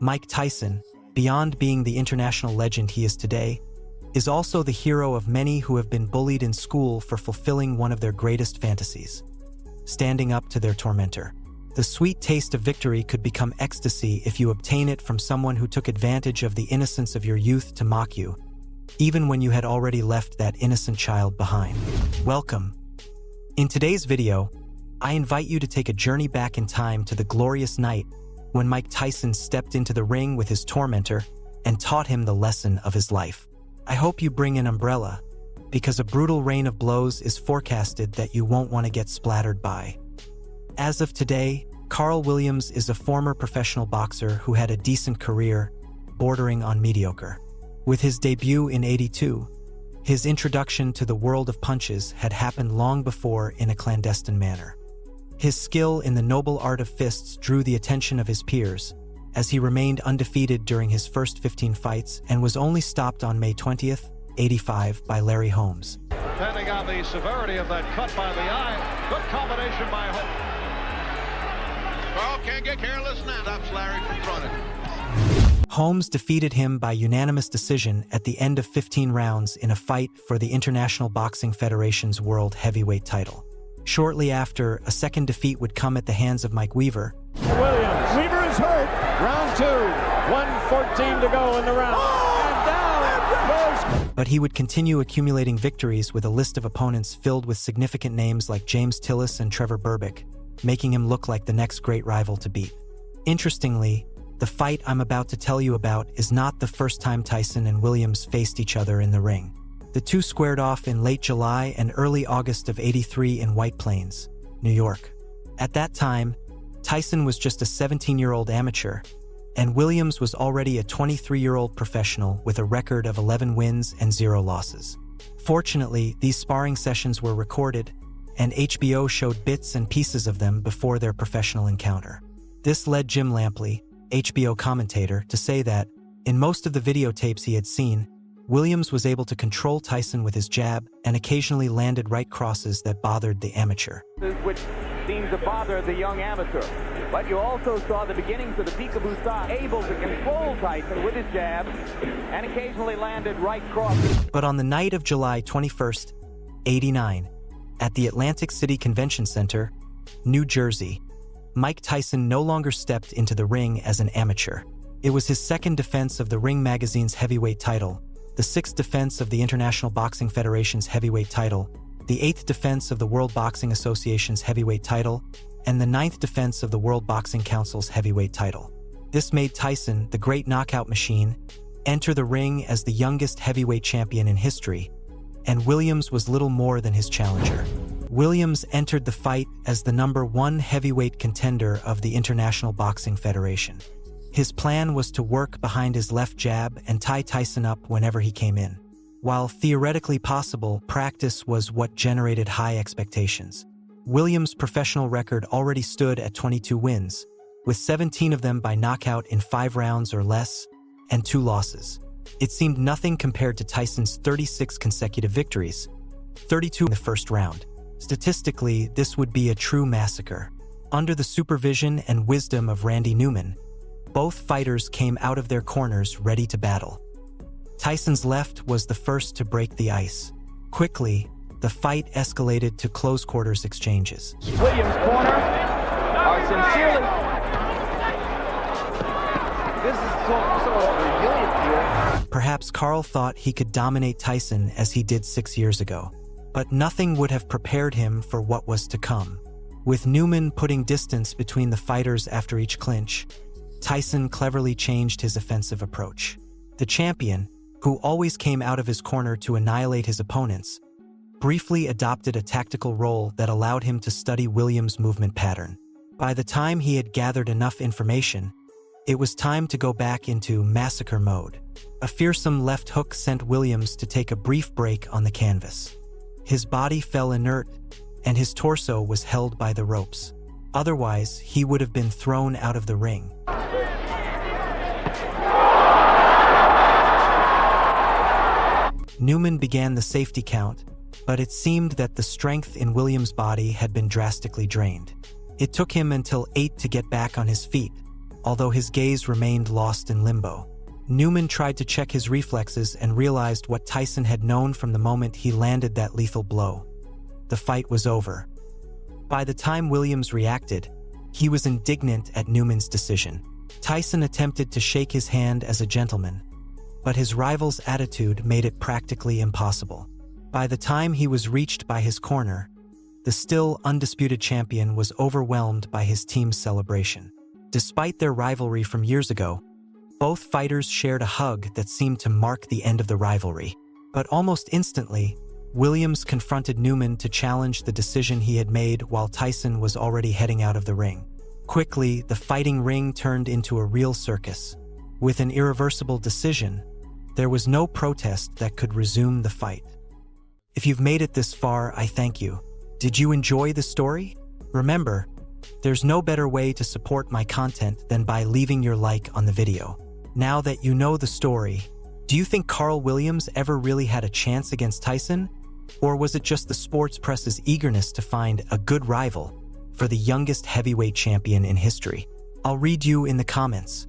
Mike Tyson, beyond being the international legend he is today, is also the hero of many who have been bullied in school for fulfilling one of their greatest fantasies: standing up to their tormentor. The sweet taste of victory could become ecstasy if you obtain it from someone who took advantage of the innocence of your youth to mock you, even when you had already left that innocent child behind. Welcome. In today's video, I invite you to take a journey back in time to the glorious night when Mike Tyson stepped into the ring with his tormentor and taught him the lesson of his life. I hope you bring an umbrella, because a brutal rain of blows is forecasted that you won't want to get splattered by. As of today, Carl Williams is a former professional boxer who had a decent career, bordering on mediocre. With his debut in '82, his introduction to the world of punches had happened long before in a clandestine manner. His skill in the noble art of fists drew the attention of his peers, as he remained undefeated during his first 15 fights and was only stopped on May 20th, '85 by Larry Holmes. Depending on the severity of that cut by the eye, good combination by Holmes. Carl can't get careless now. Stops Larry from running. Holmes defeated him by unanimous decision at the end of 15 rounds in a fight for the International Boxing Federation's World Heavyweight title. Shortly after, a second defeat would come at the hands of Mike Weaver. Williams. Weaver is hurt. Round 2. 1:14 to go in the round. And down goes. But he would continue accumulating victories with a list of opponents filled with significant names like James Tillis and Trevor Berbick, making him look like the next great rival to beat. Interestingly, the fight I'm about to tell you about is not the first time Tyson and Williams faced each other in the ring. The two squared off in late July and early August of '83 in White Plains, New York. At that time, Tyson was just a 17-year-old amateur, and Williams was already a 23-year-old professional with a record of 11 wins and 0 losses. Fortunately, these sparring sessions were recorded, and HBO showed bits and pieces of them before their professional encounter. This led Jim Lampley, HBO commentator, to say that, in most of the videotapes he had seen, Williams was able to control Tyson with his jab and occasionally landed right crosses that bothered the amateur. Which seemed to bother the young amateur. But you also saw the beginnings of the peekaboo style, able to control Tyson with his jab and occasionally landed right crosses. But on the night of July 21st, '89, at the Atlantic City Convention Center, New Jersey, Mike Tyson no longer stepped into the ring as an amateur. It was his second defense of the Ring magazine's heavyweight title, the sixth defense of the International Boxing Federation's heavyweight title, the eighth defense of the World Boxing Association's heavyweight title, and the ninth defense of the World Boxing Council's heavyweight title. This made Tyson, the great knockout machine, enter the ring as the youngest heavyweight champion in history, and Williams was little more than his challenger. Williams entered the fight as the #1 heavyweight contender of the International Boxing Federation. His plan was to work behind his left jab and tie Tyson up whenever he came in. While theoretically possible, practice was what generated high expectations. Williams' professional record already stood at 22 wins, with 17 of them by knockout in 5 rounds or less, and 2 losses. It seemed nothing compared to Tyson's 36 consecutive victories, 32 in the first round. Statistically, this would be a true massacre. Under the supervision and wisdom of Randy Newman, both fighters came out of their corners ready to battle. Tyson's left was the first to break the ice. Quickly, the fight escalated to close-quarters exchanges. Williams' corner are sincerely... This is so resilient here. Perhaps Carl thought he could dominate Tyson as he did 6 years ago. But nothing would have prepared him for what was to come. With Newman putting distance between the fighters after each clinch, Tyson cleverly changed his offensive approach. The champion, who always came out of his corner to annihilate his opponents, briefly adopted a tactical role that allowed him to study Williams' movement pattern. By the time he had gathered enough information, it was time to go back into massacre mode. A fearsome left hook sent Williams to take a brief break on the canvas. His body fell inert, and his torso was held by the ropes. Otherwise, he would have been thrown out of the ring. Newman began the safety count, but it seemed that the strength in Williams' body had been drastically drained. It took him until 8 to get back on his feet, although his gaze remained lost in limbo. Newman tried to check his reflexes and realized what Tyson had known from the moment he landed that lethal blow. The fight was over. By the time Williams reacted, he was indignant at Newman's decision. Tyson attempted to shake his hand as a gentleman, but his rival's attitude made it practically impossible. By the time he was reached by his corner, the still undisputed champion was overwhelmed by his team's celebration. Despite their rivalry from years ago, both fighters shared a hug that seemed to mark the end of the rivalry. But almost instantly, Williams confronted Newman to challenge the decision he had made while Tyson was already heading out of the ring. Quickly, the fighting ring turned into a real circus. With an irreversible decision, there was no protest that could resume the fight. If you've made it this far, I thank you. Did you enjoy the story? Remember, there's no better way to support my content than by leaving your like on the video. Now that you know the story, do you think Carl Williams ever really had a chance against Tyson? Or was it just the sports press's eagerness to find a good rival for the youngest heavyweight champion in history? I'll read you in the comments.